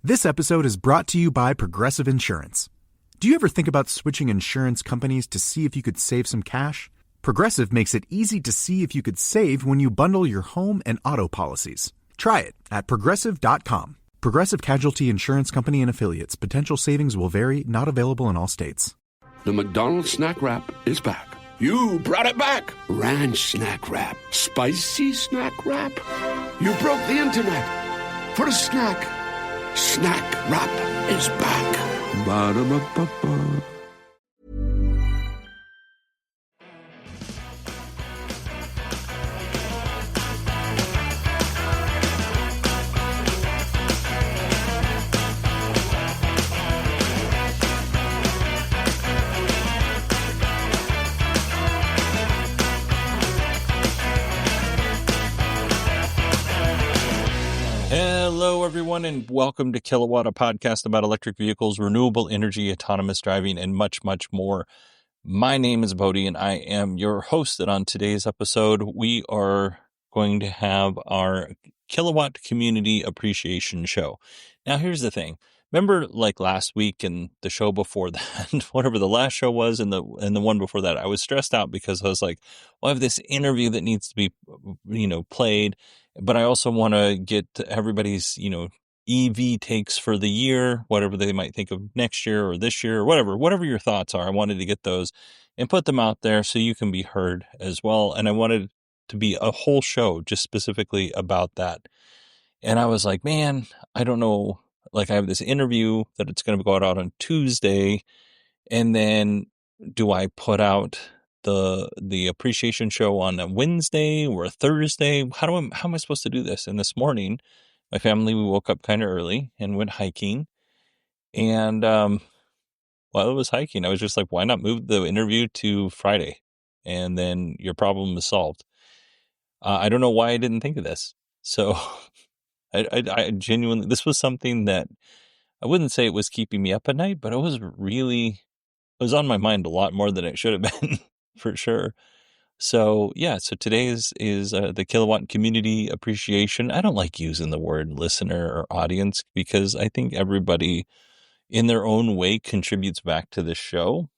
This episode is brought to you by Progressive Insurance. Do you ever think about switching insurance companies to see if you could save some cash? Progressive makes it easy to see if you could save when you bundle your home and auto policies. Try it at Progressive.com. Progressive Casualty Insurance Company and Affiliates. Potential savings will vary, not available in all states. The McDonald's Snack Wrap is back. You brought it back. Ranch Snack Wrap. Spicy Snack Wrap. You broke the internet for a snack. Snack Wrap is back. Ba-da-ba-ba-ba. Hello, everyone, and welcome to Kilowatt, a podcast about electric vehicles, renewable energy, autonomous driving, and much, much more. My name is Bodhi, and I am your host. And on today's episode, we are going to have our Kilowatt Community Appreciation Show. Now, here's the thing. Remember, like last week and the show before that, whatever the last show was and the one before that, I was stressed out because I was like, well, I have this interview that needs to be, played. But I also want to get everybody's, EV takes for the year, whatever they might think of next year or this year or whatever your thoughts are. I wanted to get those and put them out there so you can be heard as well. And I wanted to be a whole show just specifically about that. And I was like, man, I don't know. Like I have this interview that it's going to go out on Tuesday. And then do I put out the appreciation show on a Wednesday or a Thursday? How am I supposed to do this? And this morning, my family, we woke up kind of early and went hiking. And while I was hiking, I was just like, why not move the interview to Friday? And then your problem is solved. I don't know why I didn't think of this. So I genuinely, this was something that I wouldn't say it was keeping me up at night, but it was on my mind a lot more than it should have been. For sure. So today is the Kilowatt Community Appreciation. I don't like using the word listener or audience because I think everybody in their own way contributes back to the show.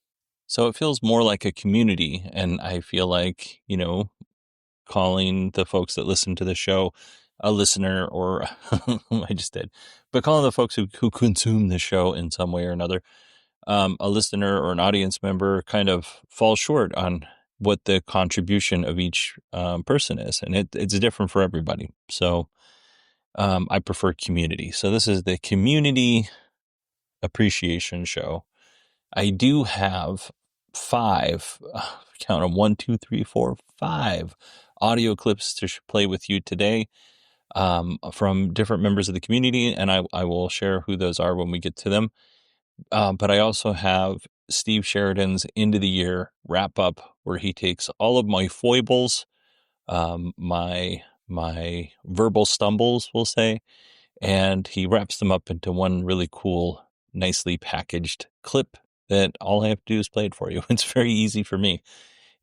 So it feels more like a community. And I feel like, calling the folks that listen to the show a listener, or I just did, but calling the folks who consume the show in some way or another a listener or an audience member kind of falls short on what the contribution of each person is. And it's different for everybody. So I prefer community. So this is the Community Appreciation Show. I do have 5, count them, 1, 2, 3, 4, 5 audio clips to play with you today from different members of the community. And I will share who those are when we get to them. But I also have Steve Sheridan's end of the year wrap up where he takes all of my foibles, my verbal stumbles, we'll say, and he wraps them up into one really cool, nicely packaged clip that all I have to do is play it for you. It's very easy for me.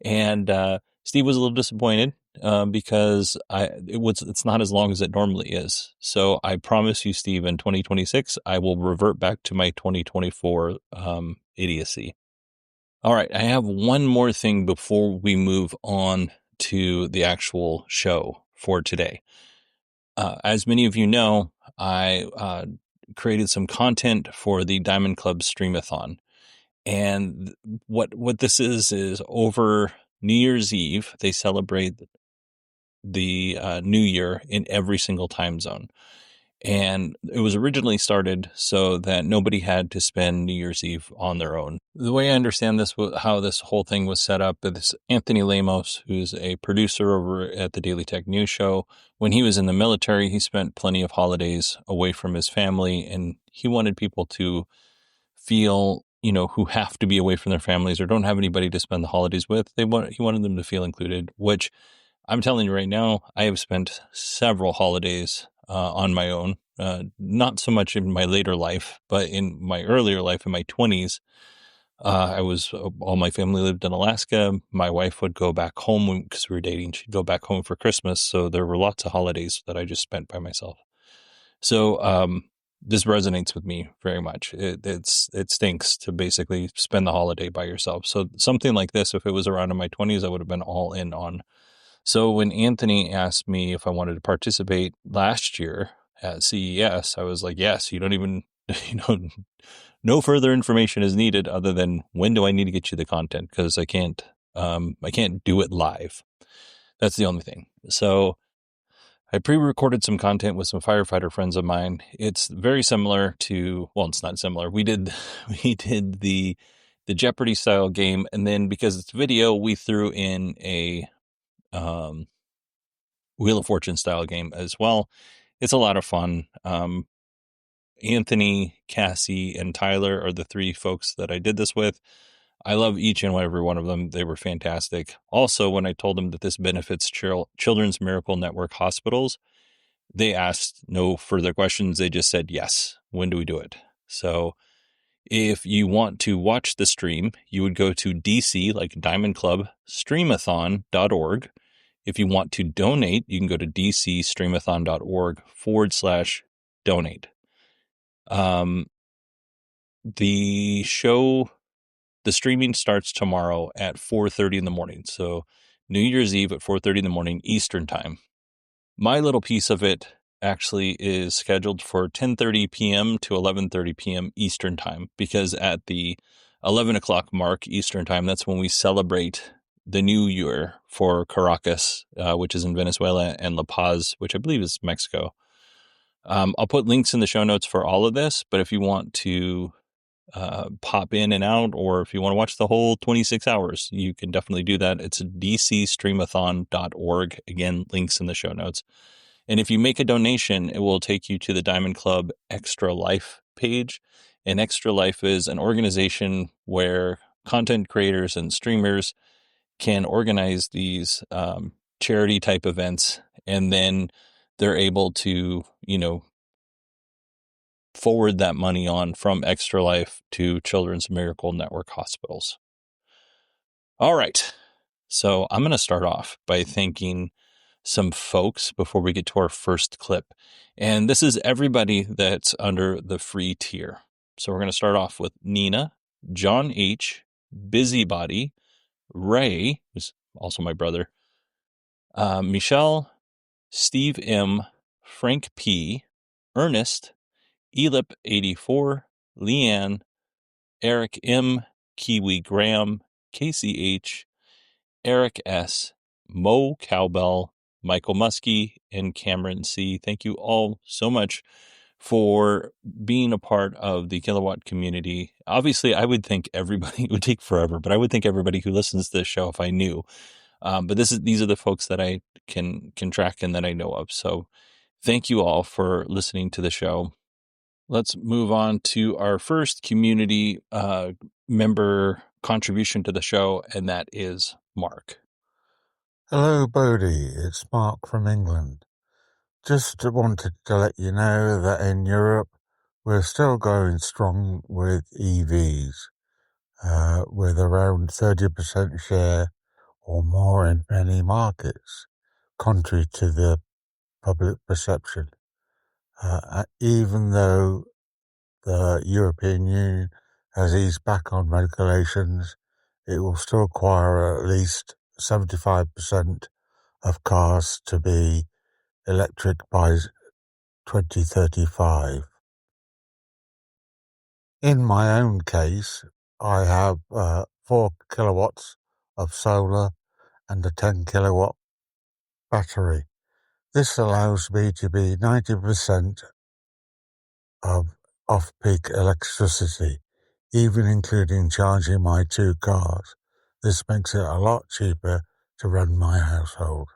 And Steve was a little disappointed because it's not as long as it normally is. So I promise you, Steve, in 2026, I will revert back to my 2024 idiocy. All right. I have one more thing before we move on to the actual show for today. As many of you know, I created some content for the Diamond Club Streamathon. And what this is over New Year's Eve, they celebrate the New Year in every single time zone. And it was originally started so that nobody had to spend New Year's Eve on their own. The way I understand this, how this whole thing was set up, is Anthony Lemos, who's a producer over at the Daily Tech News Show. When he was in the military, he spent plenty of holidays away from his family, and he wanted people to feel, who have to be away from their families or don't have anybody to spend the holidays with. He wanted them to feel included, which I'm telling you right now, I have spent several holidays on my own, not so much in my later life, but in my earlier life, in my 20s, all my family lived in Alaska. My wife would go back home because we were dating. She'd go back home for Christmas. So there were lots of holidays that I just spent by myself. So, this resonates with me very much. It stinks to basically spend the holiday by yourself. So something like this, if it was around in my 20s, I would have been all in on. So when Anthony asked me if I wanted to participate last year at CES, I was like, yes. You don't even, no further information is needed other than when do I need to get you the content, because I can't do it live. That's the only thing. So I pre-recorded some content with some firefighter friends of mine. It's very similar to, well, it's not similar. We did the Jeopardy style game, and then because it's video, we threw in a Wheel of Fortune style game as well. It's a lot of fun. Anthony, Cassie, and Tyler are the three folks that I did this with. I love each and every one of them. They were fantastic. Also, when I told them that this benefits Children's Miracle Network hospitals, they asked no further questions. They just said, yes, when do we do it? So if you want to watch the stream, you would go to DC, like Diamond Club, streamathon.org. If you want to donate, you can go to dcstreamathon.org/donate. The streaming starts tomorrow at 4:30 in the morning. So New Year's Eve at 4:30 in the morning, Eastern time. My little piece of it actually is scheduled for 10:30 p.m. to 11:30 p.m. Eastern time, because at the 11 o'clock mark Eastern time, that's when we celebrate the new year for Caracas, which is in Venezuela, and La Paz, which I believe is Mexico. I'll put links in the show notes for all of this, but if you want to pop in and out, or if you want to watch the whole 26 hours, you can definitely do that. It's dcstreamathon.org. Again, links in the show notes. And if you make a donation, it will take you to the Diamond Club Extra Life page. And Extra Life is an organization where content creators and streamers can organize these charity type events, and then they're able to, forward that money on from Extra Life to Children's Miracle Network hospitals. All right. So I'm going to start off by thanking some folks before we get to our first clip. And this is everybody that's under the free tier. So we're going to start off with Nina, John H., Busybody, Ray, who's also my brother, Michelle, Steve M., Frank P., Ernest, Elip84, Leanne, Eric M., Kiwi Graham, Casey H., Eric S., Mo Cowbell, Michael Muskie, and Cameron C. Thank you all so much for being a part of the Kilowatt community. Obviously, I would think everybody, it would take forever, but I would think everybody who listens to this show if I knew. But these are the folks that I can track and that I know of. So thank you all for listening to the show. Let's move on to our first community member contribution to the show, and that is Mark. Hello, Bodie. It's Mark from England. Just wanted to let you know that in Europe, we're still going strong with EVs, with around 30% share or more in many markets, contrary to the public perception. Even though the European Union has eased back on regulations, it will still require at least 75% of cars to be electric by 2035. In my own case, I have 4 kilowatts of solar and a 10 kilowatt battery. This allows me to be 90% of off-peak electricity, even including charging my 2 cars. This makes it a lot cheaper to run my household.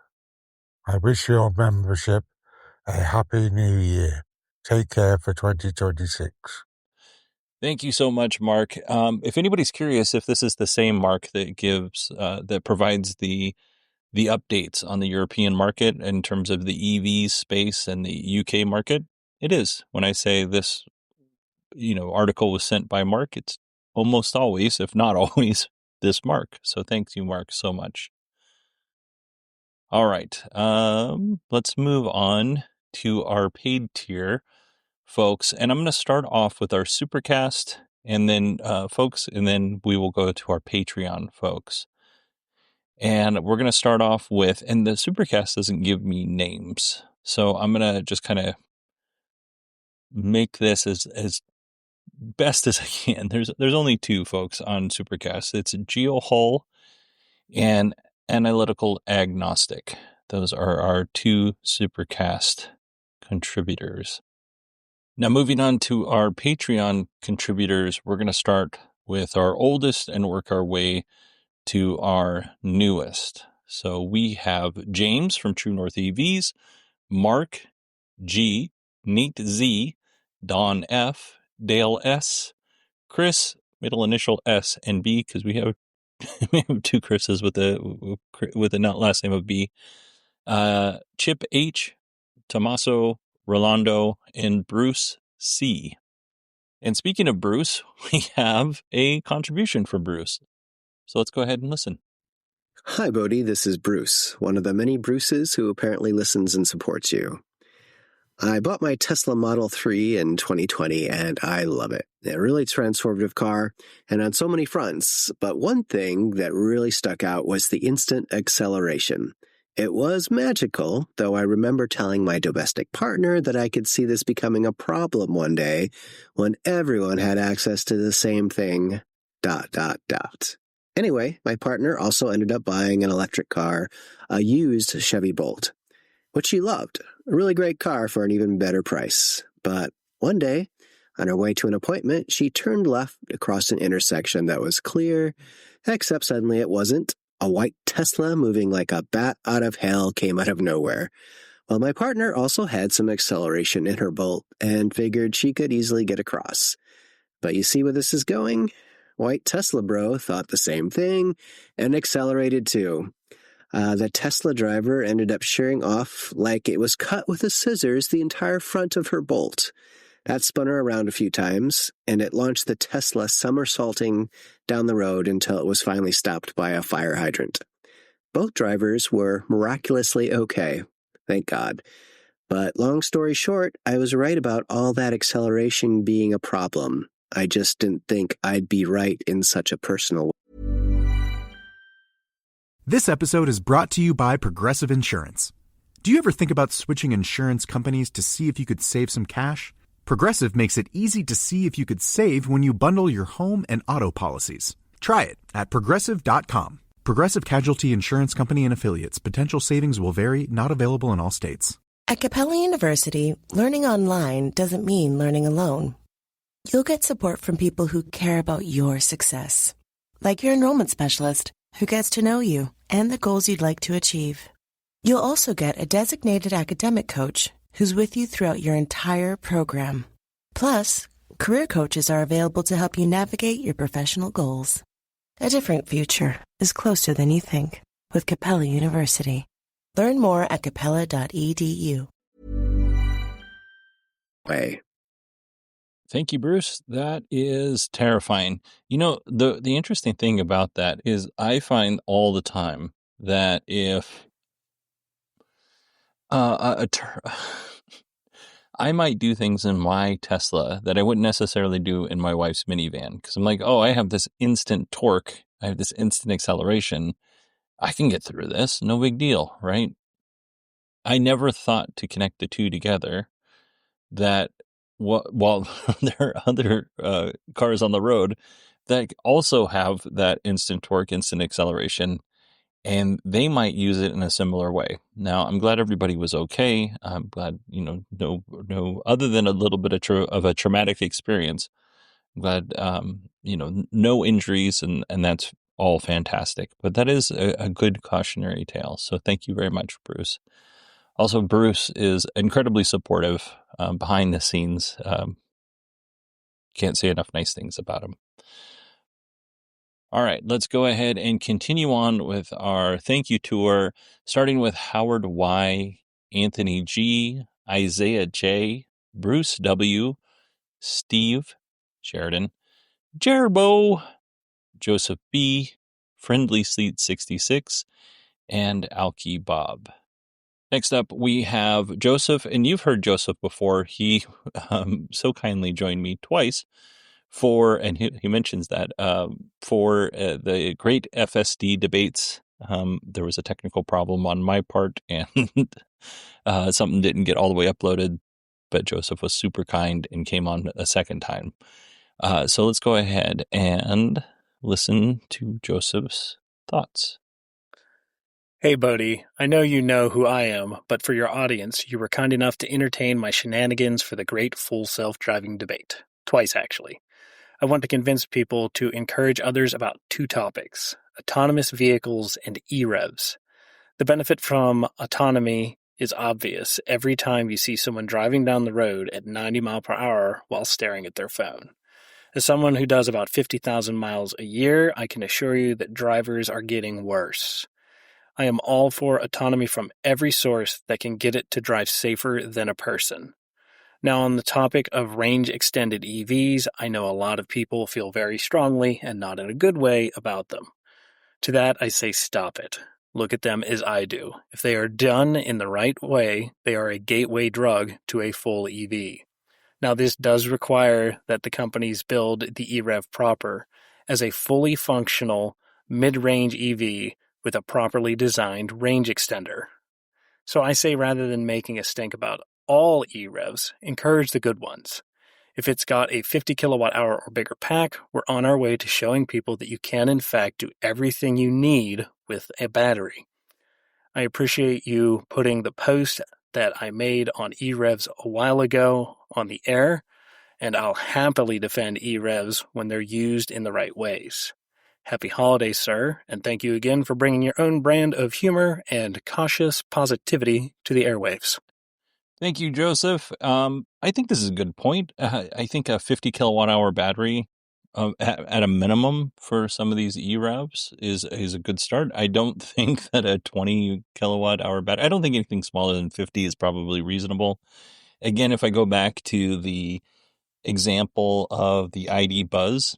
I wish your membership a happy new year. Take care for 2026. Thank you so much, Mark. If anybody's curious if this is the same Mark that gives, that provides the updates on the European market in terms of the EV space and the UK market, it is. When I say this, article was sent by Mark, it's almost always, if not always, this Mark. So thank you, Mark, so much. All right. Let's move on to our paid tier. folks. And I'm going to start off with our Supercast and then folks, and then we will go to our Patreon folks. And we're going to start off with, and the Supercast doesn't give me names, so I'm going to just kind of make this as best as I can. There's only two folks on Supercast. It's GeoHull and Analytical Agnostic. Those are our two Supercast contributors. Now, moving on to our Patreon contributors, we're going to start with our oldest and work our way to our newest. So we have James from True North EVs, Mark G, Nate Z, Don F, Dale S, Chris, middle initial S and B, because we have two Chris's with a not last name of B, Chip H, Tommaso, Rolando, and Bruce C. And speaking of Bruce, we have a contribution from Bruce. So let's go ahead and listen. Hi, Bodhi. This is Bruce, one of the many Bruces who apparently listens and supports you. I bought my Tesla Model 3 in 2020, and I love it. A really transformative car, and on so many fronts. But one thing that really stuck out was the instant acceleration. It was magical, though I remember telling my domestic partner that I could see this becoming a problem one day when everyone had access to the same thing, ... Anyway, my partner also ended up buying an electric car, a used Chevy Bolt, which she loved. A really great car for an even better price. But one day, on her way to an appointment, she turned left across an intersection that was clear, except suddenly it wasn't. A white Tesla moving like a bat out of hell came out of nowhere. Well, my partner also had some acceleration in her Bolt and figured she could easily get across. But you see where this is going? White Tesla bro thought the same thing and accelerated too. The Tesla driver ended up shearing off like it was cut with a scissors the entire front of her Bolt. That spun her around a few times, and it launched the Tesla somersaulting down the road until it was finally stopped by a fire hydrant. Both drivers were miraculously okay, thank God. But long story short, I was right about all that acceleration being a problem. I just didn't think I'd be right in such a personal way. This episode is brought to you by Progressive Insurance. Do you ever think about switching insurance companies to see if you could save some cash? Progressive makes it easy to see if you could save when you bundle your home and auto policies. Try it at Progressive.com. Progressive Casualty Insurance Company and Affiliates. Potential savings will vary, not available in all states. At Capella University, learning online doesn't mean learning alone. You'll get support from people who care about your success, like your enrollment specialist who gets to know you and the goals you'd like to achieve. You'll also get a designated academic coach who's with you throughout your entire program. Plus, career coaches are available to help you navigate your professional goals. A different future is closer than you think with Capella University. Learn more at capella.edu. Thank you, Bruce. That is terrifying. You know, the interesting thing about that is I find all the time that if I might do things in my Tesla that I wouldn't necessarily do in my wife's minivan, because I'm like, oh, I have this instant torque, I have this instant acceleration, I can get through this, no big deal, right? I never thought to connect the two together, that while there are other cars on the road that also have that instant torque, instant acceleration, and they might use it in a similar way. Now, I'm glad everybody was okay. I'm glad, no, other than a little bit of a traumatic experience, I'm glad, no injuries, and that's all fantastic. But that is a good cautionary tale. So thank you very much, Bruce. Also, Bruce is incredibly supportive behind the scenes. Can't say enough nice things about him. All right, let's go ahead and continue on with our thank you tour, starting with Howard Y., Anthony G., Isaiah J., Bruce W., Steve Sheridan, Jerbo, Joseph B., Friendly Sleet 66, and Alki Bob. Next up, we have Joseph, and you've heard Joseph before. He so kindly joined me twice and he mentions that, for the great FSD debates. There was a technical problem on my part, and something didn't get all the way uploaded, but Joseph was super kind and came on a second time. So let's go ahead and listen to Joseph's thoughts. Hey, Bodie, I know you know who I am, but for your audience, you were kind enough to entertain my shenanigans for the great full self-driving debate. Twice, actually. I want to convince people to encourage others about two topics: autonomous vehicles and e-revs. The benefit from autonomy is obvious every time you see someone driving down the road at 90 miles per hour while staring at their phone. As someone who does about 50,000 miles a year, I can assure you that drivers are getting worse. I am all for autonomy from every source that can get it to drive safer than a person. Now, on the topic of range-extended EVs, I know a lot of people feel very strongly, and not in a good way, about them. To that, I say stop it. Look at them as I do. If they are done in the right way, they are a gateway drug to a full EV. Now, this does require that the companies build the e-rev proper as a fully functional mid-range EV with a properly designed range extender. So I say, rather than making a stink about all e-revs, encourage the good ones. If it's got a 50 kilowatt hour or bigger pack, we're on our way to showing people that you can in fact do everything you need with a battery. I appreciate you putting the post that I made on e-revs a while ago on the air, and I'll happily defend e-revs when they're used in the right ways. Happy holidays, sir, and thank you again for bringing your own brand of humor and cautious positivity to the airwaves. Thank you, Joseph. I think this is a good point. I think a 50 kilowatt hour battery at a minimum for some of these e-revs is a good start. I don't think that a 20 kilowatt hour battery, I don't think anything smaller than 50 is probably reasonable. Again, if I go back to the example of the ID Buzz,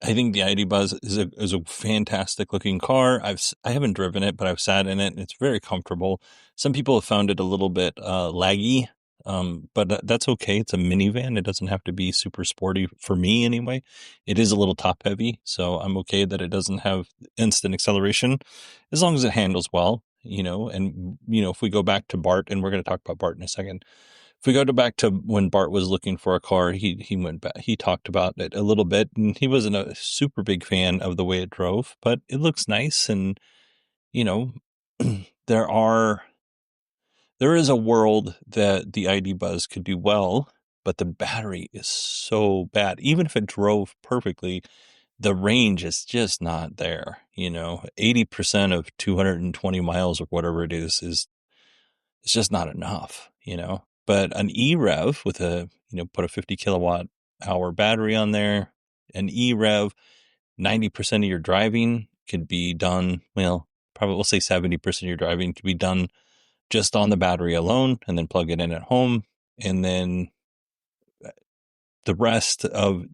I think the ID Buzz is a fantastic looking car. I haven't driven it, but I've sat in it and it's very comfortable. Some people have found it a little bit laggy, but that's okay. It's a minivan. It doesn't have to be super sporty for me anyway. It is a little top heavy, so I'm okay that it doesn't have instant acceleration as long as it handles well, and if we go back to Bart, and we're going to talk about Bart in a second. If we go back to when Bart was looking for a car, he went back. He talked about it a little bit, and he wasn't a super big fan of the way it drove, but it looks nice. And there is a world that the ID Buzz could do well, but the battery is so bad. Even if it drove perfectly, the range is just not there. 80% of 220 miles or whatever it is it's just not enough. But an e-rev with put a 50 kilowatt hour battery on there, an e-rev, 90% of your driving could be done. Well, probably we'll say 70% of your driving could be done just on the battery alone, and then plug it in at home. And then the rest of,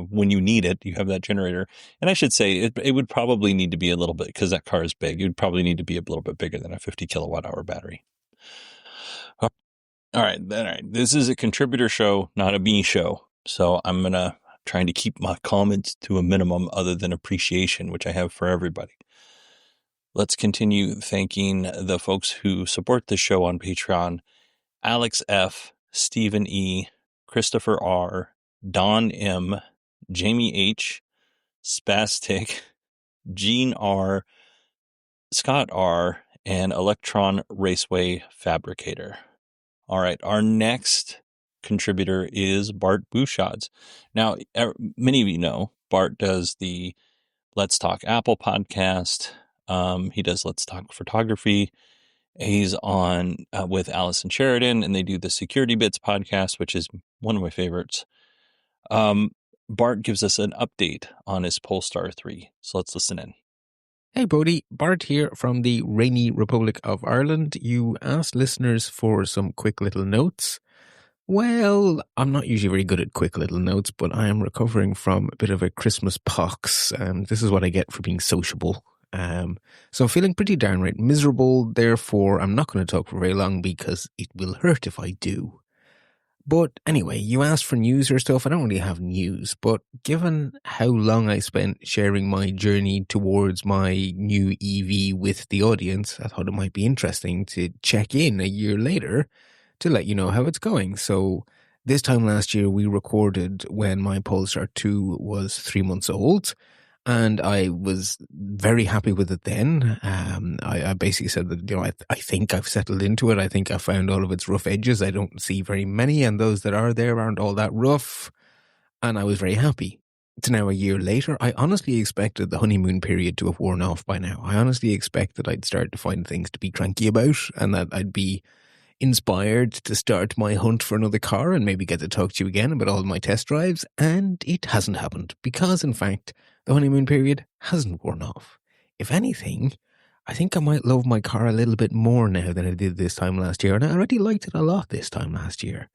when you need it, you have that generator. And I should say it would probably need to be a little bit, because that car is big. It would probably need to be a little bit bigger than a 50 kilowatt hour battery. All right. This is a contributor show, not a me show. So I'm trying to keep my comments to a minimum other than appreciation, which I have for everybody. Let's continue thanking the folks who support the show on Patreon: Alex F., Stephen E., Christopher R., Don M., Jamie H., Spastic, Gene R., Scott R., and Electron Raceway Fabricator. All right, our next contributor is Bart Bouchard's. Now, many of you know Bart does the Let's Talk Apple podcast. He does Let's Talk Photography. He's on with Allison Sheridan, and they do the Security Bits podcast, which is one of my favorites. Bart gives us an update on his Polestar 3. So let's listen in. Hey Bodie, Bart here from the rainy Republic of Ireland. You asked listeners for some quick little notes. Well, I'm not usually very good at quick little notes, but I am recovering from a bit of a Christmas pox. This is what I get for being sociable So I'm feeling pretty downright miserable. Therefore, I'm not going to talk for very long because it will hurt if I do. But anyway, you asked for news or stuff. I don't really have news, but given how long I spent sharing my journey towards my new EV with the audience, I thought it might be interesting to check in a year later to let you know how it's going. So this time last year, we recorded when my Polestar 2 was 3 months old. And I was very happy with it then. I basically said that, I think I've settled into it. I think I found all of its rough edges. I don't see very many, and those that are there aren't all that rough. And I was very happy. To now a year later, I honestly expected the honeymoon period to have worn off by now. I honestly expected I'd start to find things to be cranky about and that I'd be inspired to start my hunt for another car and maybe get to talk to you again about all my test drives. And it hasn't happened because, in fact, the honeymoon period hasn't worn off. If anything, I think I might love my car a little bit more now than I did this time last year, and I already liked it a lot this time last year.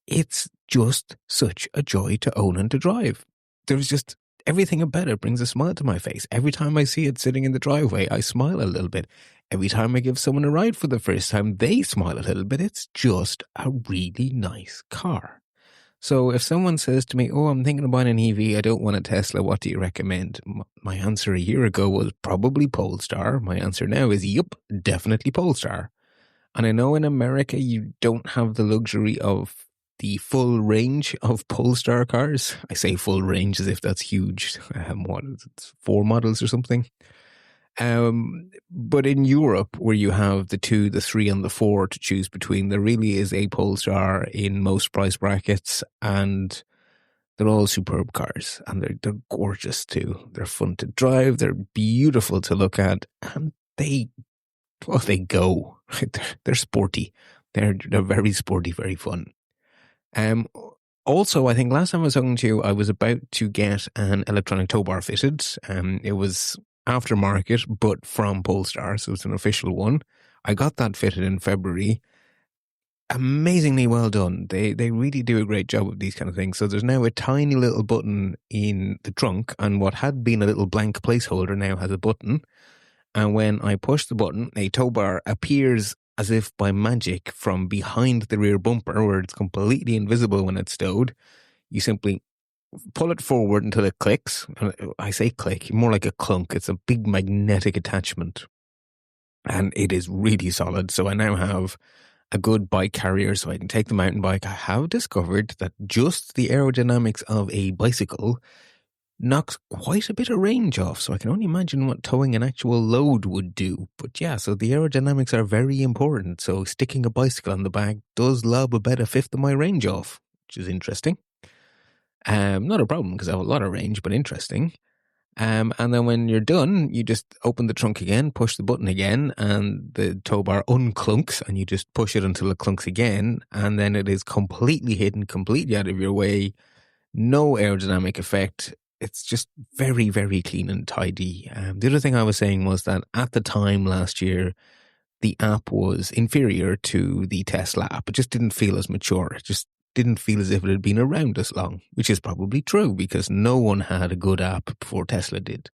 It's just such a joy to own and to drive. There's just everything about it brings a smile to my face. Every time I see it sitting in the driveway, I smile a little bit. Every time I give someone a ride for the first time, they smile a little bit. It's just a really nice car. So if someone says to me, oh, I'm thinking of buying an EV, I don't want a Tesla, what do you recommend? My answer a year ago was probably Polestar. My answer now is, yep, definitely Polestar. And I know in America you don't have the luxury of the full range of Polestar cars. I say full range as if that's huge. What is it, 4 models or something? But in Europe, where you have the 2, the 3, and the 4 to choose between, there really is a Polestar in most price brackets, and they're all superb cars, and they're gorgeous too. They're fun to drive, they're beautiful to look at, and they go. They're sporty. They're very sporty, very fun. Also, I think last time I was talking to you, I was about to get an electronic tow bar fitted. It was aftermarket, but from Polestar, so it's an official one. I got that fitted in February. Amazingly well done. They really do a great job of these kind of things. So there's now a tiny little button in the trunk, and what had been a little blank placeholder now has a button. And when I push the button, a tow bar appears as if by magic from behind the rear bumper, where it's completely invisible when it's stowed. You simply pull it forward until it clicks. I say click, more like a clunk. It's a big magnetic attachment. And it is really solid. So I now have a good bike carrier so I can take the mountain bike. I have discovered that just the aerodynamics of a bicycle knocks quite a bit of range off. So I can only imagine what towing an actual load would do. But yeah, so the aerodynamics are very important. So sticking a bicycle on the back does lob about 1/5 of my range off, which is interesting. Not a problem because I have a lot of range, but interesting. And then when you're done, you just open the trunk again, push the button again, and the tow bar unclunks, and you just push it until it clunks again, and then it is completely hidden, completely out of your way. No aerodynamic effect. It's just very, very clean and tidy. The other thing I was saying was that at the time last year, the app was inferior to the Tesla app. It just didn't feel as mature. It just didn't feel as if it had been around as long, which is probably true because no one had a good app before Tesla did.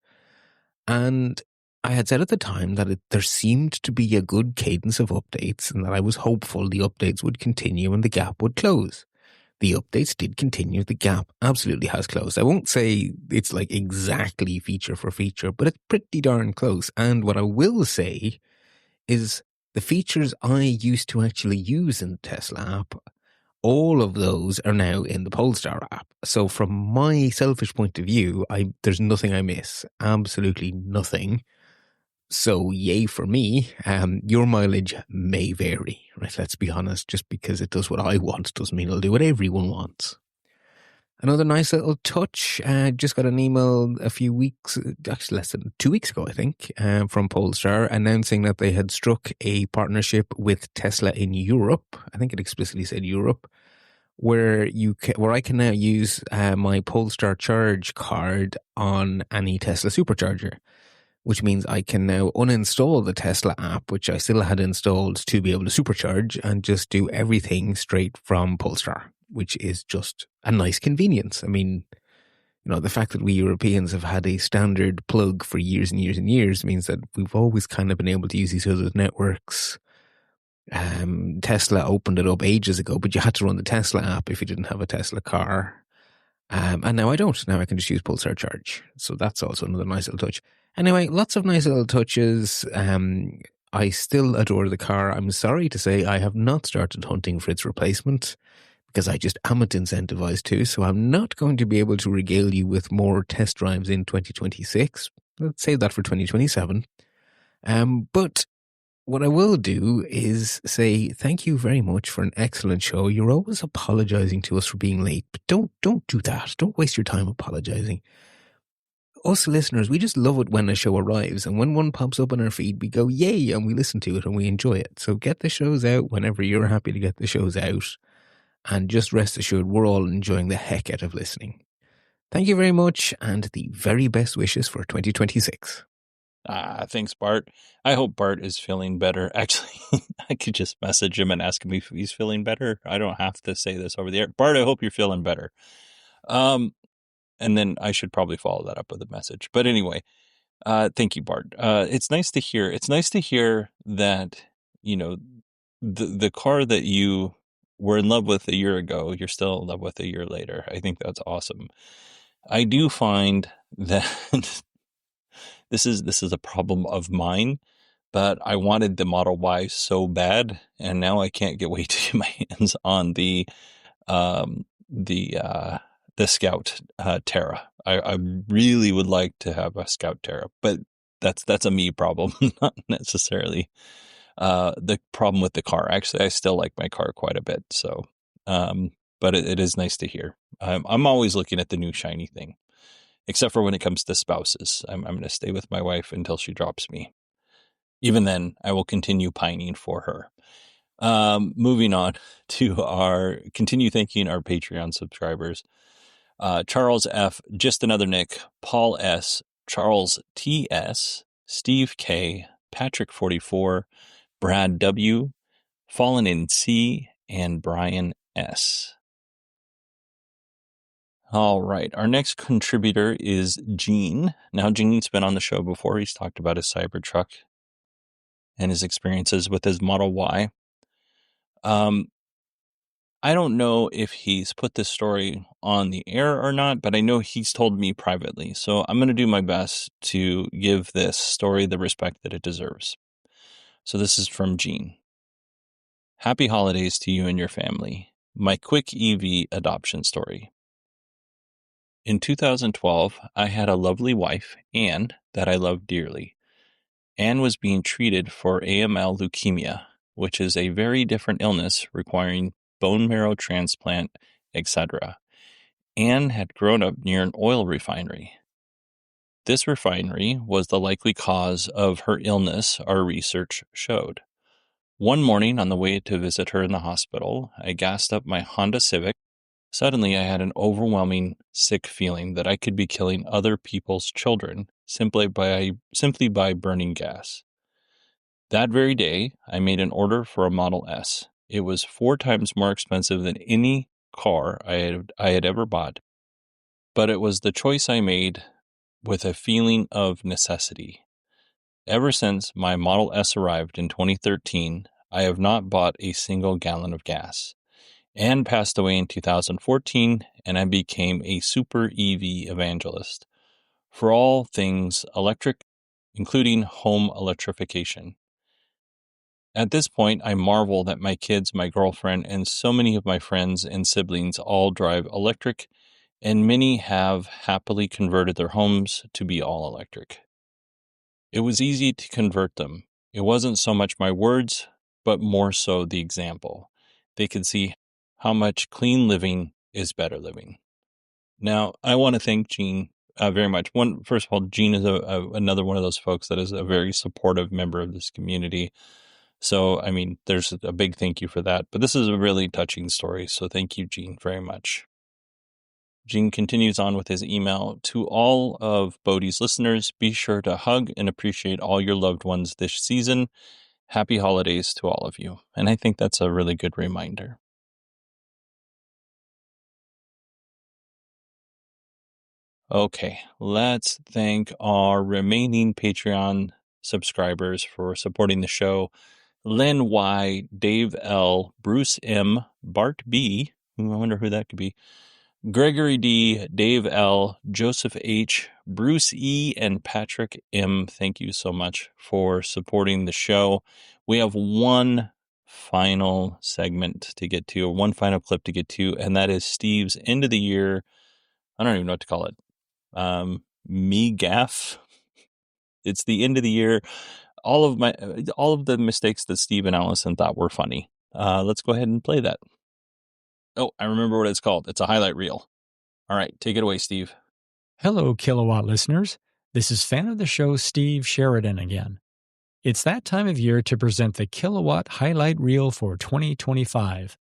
And I had said at the time that there seemed to be a good cadence of updates and that I was hopeful the updates would continue and the gap would close. The updates did continue. The gap absolutely has closed. I won't say it's like exactly feature for feature, but it's pretty darn close. And what I will say is the features I used to actually use in the Tesla app, all of those are now in the Polestar app. So from my selfish point of view, there's nothing I miss. Absolutely nothing. So yay for me. Your mileage may vary, right? Let's be honest. Just because it does what I want doesn't mean it'll do what everyone wants. Another nice little touch. Just got an email a few weeks, actually less than 2 weeks ago, I think, from Polestar announcing that they had struck a partnership with Tesla in Europe. I think it explicitly said Europe, where I can now use my Polestar Charge card on any Tesla supercharger, which means I can now uninstall the Tesla app, which I still had installed to be able to supercharge, and just do everything straight from Polestar, which is just a nice convenience. I mean, The fact that we Europeans have had a standard plug for years and years and years means that we've always kind of been able to use these other networks. Tesla opened it up ages ago, but you had to run the Tesla app if you didn't have a Tesla car. And now I don't. Now I can just use Pulsar Charge. So that's also another nice little touch. Anyway, lots of nice little touches. I still adore the car. I'm sorry to say I have not started hunting for its replacement because I just amn't incentivized to. So I'm not going to be able to regale you with more test drives in 2026. Let's save that for 2027. But what I will do is say thank you very much for an excellent show. You're always apologizing to us for being late, but don't do that. Don't waste your time apologizing. Us listeners, we just love it when a show arrives, and when one pops up on our feed, we go, yay, and we listen to it and we enjoy it. So get the shows out whenever you're happy to get the shows out, and just rest assured we're all enjoying the heck out of listening. Thank you very much, and the very best wishes for 2026. Thanks, Bart. I hope Bart is feeling better. Actually, I could just message him and ask him if he's feeling better. I don't have to say this over the air. Bart, I hope you're feeling better. And then I should probably follow that up with a message. But anyway, thank you, Bart. It's nice to hear. It's nice to hear that, the car that you were in love with a year ago, you're still in love with a year later. I think that's awesome. I do find that this is a problem of mine, but I wanted the Model Y so bad, and now I can't wait to get my hands on the Scout Terra. I really would like to have a Scout Terra, but that's a me problem, not necessarily the problem with the car. Actually, I still like my car quite a bit. So, but it is nice to hear. I'm always looking at the new shiny thing, except for when it comes to spouses. I'm going to stay with my wife until she drops me. Even then, I will continue pining for her. Moving on to continue thanking our Patreon subscribers. Charles F., Just Another Nick, Paul S., Charles T.S., Steve K., Patrick 44, Brad W., Fallen in C., and Brian S. All right. Our next contributor is Gene. Now, Gene's been on the show before. He's talked about his Cybertruck and his experiences with his Model Y. I don't know if he's put this story on the air or not, but I know he's told me privately. So I'm going to do my best to give this story the respect that it deserves. So this is from Gene. Happy holidays to you and your family. My quick EV adoption story. In 2012, I had a lovely wife, Anne, that I loved dearly. Anne was being treated for AML leukemia, which is a very different illness requiring bone marrow transplant, etc. Anne had grown up near an oil refinery. This refinery was the likely cause of her illness, our research showed. One morning on the way to visit her in the hospital, I gassed up my Honda Civic. Suddenly I had an overwhelming sick feeling that I could be killing other people's children simply by burning gas. That very day, I made an order for a Model S. It was 4 times more expensive than any car I had ever bought, but it was the choice I made with a feeling of necessity. Ever since my Model S arrived in 2013, I have not bought a single gallon of gas. Anne passed away in 2014, and I became a super EV evangelist for all things electric, including home electrification. At this point, I marvel that my kids, my girlfriend, and so many of my friends and siblings all drive electric, and many have happily converted their homes to be all electric. It was easy to convert them. It wasn't so much my words, but more so the example. They could see how much clean living is better living. Now, I want to thank Gene very much. First of all, Gene is another one of those folks that is a very supportive member of this community. So, I mean, there's a big thank you for that. But this is a really touching story. So thank you, Gene, very much. Gene continues on with his email. To all of Bodhi's listeners, be sure to hug and appreciate all your loved ones this season. Happy holidays to all of you. And I think that's a really good reminder. Okay, let's thank our remaining Patreon subscribers for supporting the show. Lynn Y, Dave L, Bruce M, Bart B, I wonder who that could be, Gregory D, Dave L, Joseph H, Bruce E, and Patrick M. Thank you so much for supporting the show. We have one final segment to get to, or one final clip to get to, and that is Steve's end of the year. I don't even know what to call it. Me gaff. It's the end of the year. All of the mistakes that Steve and Allison thought were funny. Let's go ahead and play that. Oh, I remember what it's called. It's a highlight reel. All right, take it away, Steve. Hello, Kilowatt listeners. This is fan of the show Steve Sheridan again. It's that time of year to present the Kilowatt highlight reel for 2025.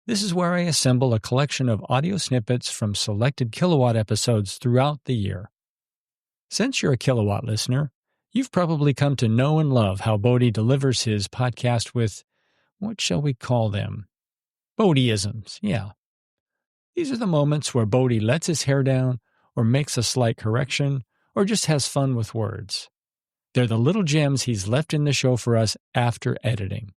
This is where I assemble a collection of audio snippets from selected Kilowatt episodes throughout the year. Since you're a Kilowatt listener, you've probably come to know and love how Bodhi delivers his podcast with, what shall we call them? Bodhiisms, yeah. These are the moments where Bodhi lets his hair down, or makes a slight correction, or just has fun with words. They're the little gems he's left in the show for us after editing.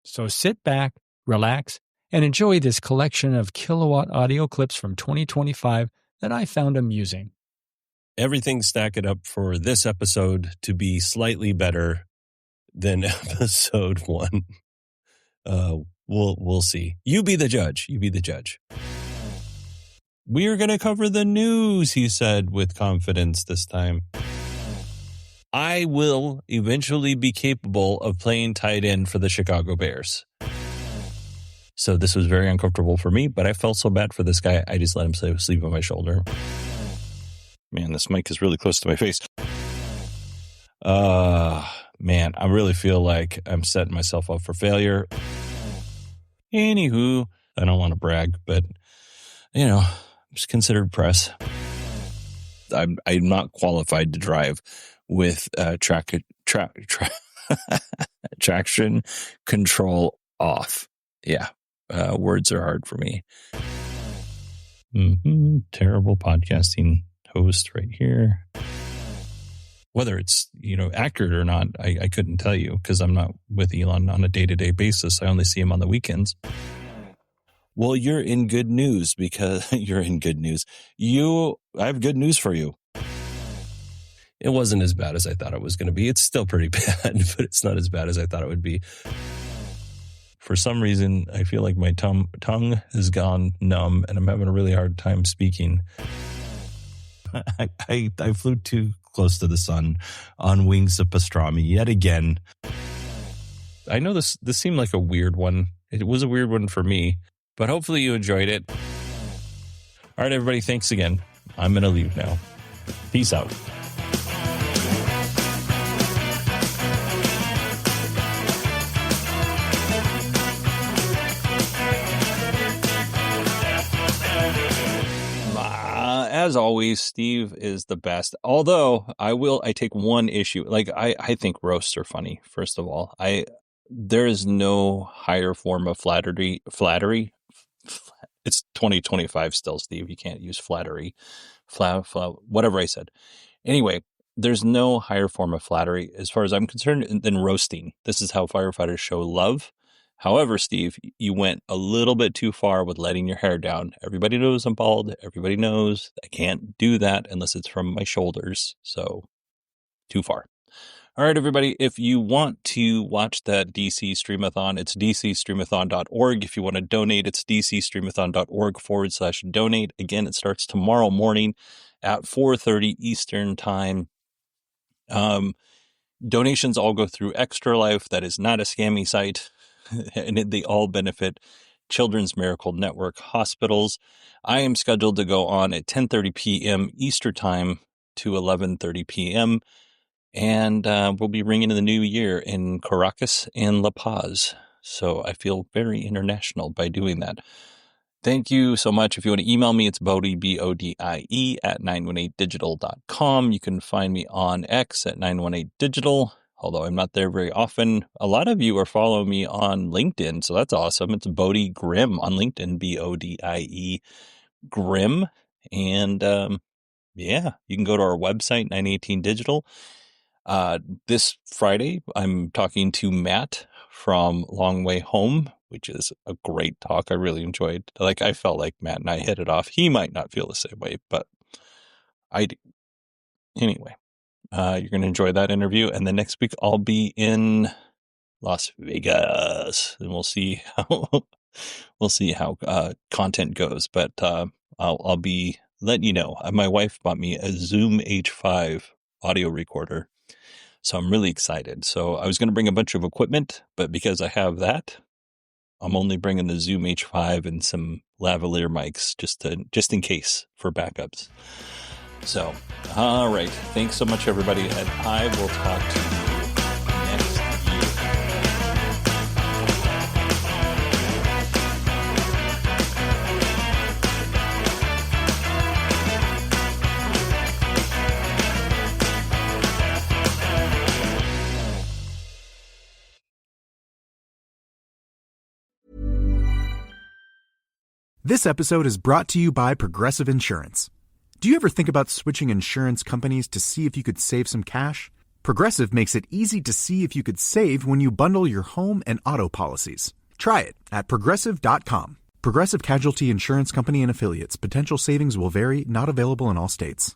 So sit back, relax, and enjoy this collection of Kilowatt audio clips from 2025 that I found amusing. Everything's stacking up for this episode to be slightly better than episode 1. We'll see. You be the judge. You be the judge. We are going to cover the news, he said with confidence this time. I will eventually be capable of playing tight end for the Chicago Bears. So this was very uncomfortable for me, but I felt so bad for this guy, I just let him sleep on my shoulder. Man, this mic is really close to my face. Man, I really feel like I'm setting myself up for failure. Anywho, I don't want to brag, but, I'm just considered press. I'm not qualified to drive with traction control off. Yeah, words are hard for me. Terrible podcasting host right here. Whether it's, accurate or not, I couldn't tell you because I'm not with Elon on a day-to-day basis. I only see him on the weekends. Well, you're in good news because you're in good news. I have good news for you. It wasn't as bad as I thought it was going to be. It's still pretty bad, but it's not as bad as I thought it would be. For some reason, I feel like my tongue has gone numb and I'm having a really hard time speaking. I flew too close to the sun on wings of pastrami yet again. I know this seemed like a weird one. It was a weird one for me, but hopefully you enjoyed it. All right, everybody, thanks again. I'm going to leave now. Peace out. As always, Steve is the best. Although I take one issue. Like I think roasts are funny. First of all, there is no higher form of flattery. It's 2025 still, Steve. You can't use flattery. Whatever I said. Anyway, there's no higher form of flattery as far as I'm concerned than roasting. This is how firefighters show love. However, Steve, you went a little bit too far with letting your hair down. Everybody knows I'm bald. Everybody knows I can't do that unless it's from my shoulders. So, too far. All right, everybody, if you want to watch that DC Streamathon, it's dcstreamathon.org. If you want to donate, it's dcstreamathon.org/donate. Again, it starts tomorrow morning at 4:30 Eastern Time. Donations all go through Extra Life. That is not a scammy site. And they all benefit Children's Miracle Network hospitals. I am scheduled to go on at 10:30 p.m. Eastern Time to 11:30 p.m. And we'll be ringing in the new year in Caracas and La Paz. So I feel very international by doing that. Thank you so much. If you want to email me, it's Bodie, BODIE at 918digital.com. You can find me on X at 918digital. Although I'm not there very often. A lot of you are following me on LinkedIn, so that's awesome. It's Bodie Grimm on LinkedIn, BODIE Grimm. And Yeah, you can go to our website, 918 Digital. This Friday, I'm talking to Matt from Long Way Home, which is a great talk. I really enjoyed. Like, I felt like Matt and I hit it off. He might not feel the same way, but I do. Anyway, you're going to enjoy that interview. And then next week, I'll be in Las Vegas, and we'll see how content goes. But I'll be letting you know. My wife bought me a Zoom H5 audio recorder, so I'm really excited. So I was going to bring a bunch of equipment, but because I have that, I'm only bringing the Zoom H5 and some lavalier mics just in case for backups. So, all right. Thanks so much, everybody, and I will talk to you next year. This episode is brought to you by Progressive Insurance. Do you ever think about switching insurance companies to see if you could save some cash? Progressive makes it easy to see if you could save when you bundle your home and auto policies. Try it at Progressive.com. Progressive Casualty Insurance Company and Affiliates. Potential savings will vary. Not available in all states.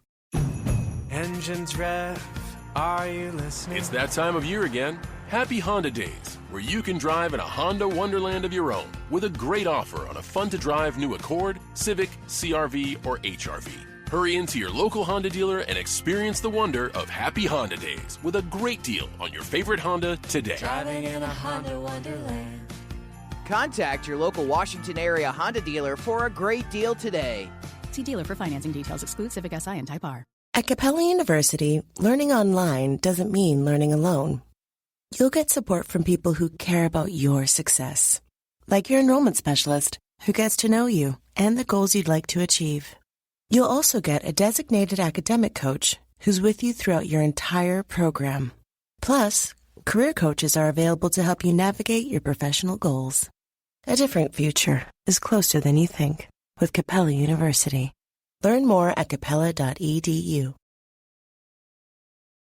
Engines rev, are you listening? It's that time of year again. Happy Honda Days, where you can drive in a Honda wonderland of your own with a great offer on a fun-to-drive new Accord, Civic, CR-V, or HR-V. Hurry into your local Honda dealer and experience the wonder of Happy Honda Days with a great deal on your favorite Honda today. Driving in a Honda wonderland. Contact your local Washington area Honda dealer for a great deal today. See dealer for financing details. Exclude Civic Si and Type R. At Capella University, learning online doesn't mean learning alone. You'll get support from people who care about your success, like your enrollment specialist who gets to know you and the goals you'd like to achieve. You'll also get a designated academic coach who's with you throughout your entire program. Plus, career coaches are available to help you navigate your professional goals. A different future is closer than you think with Capella University. Learn more at capella.edu.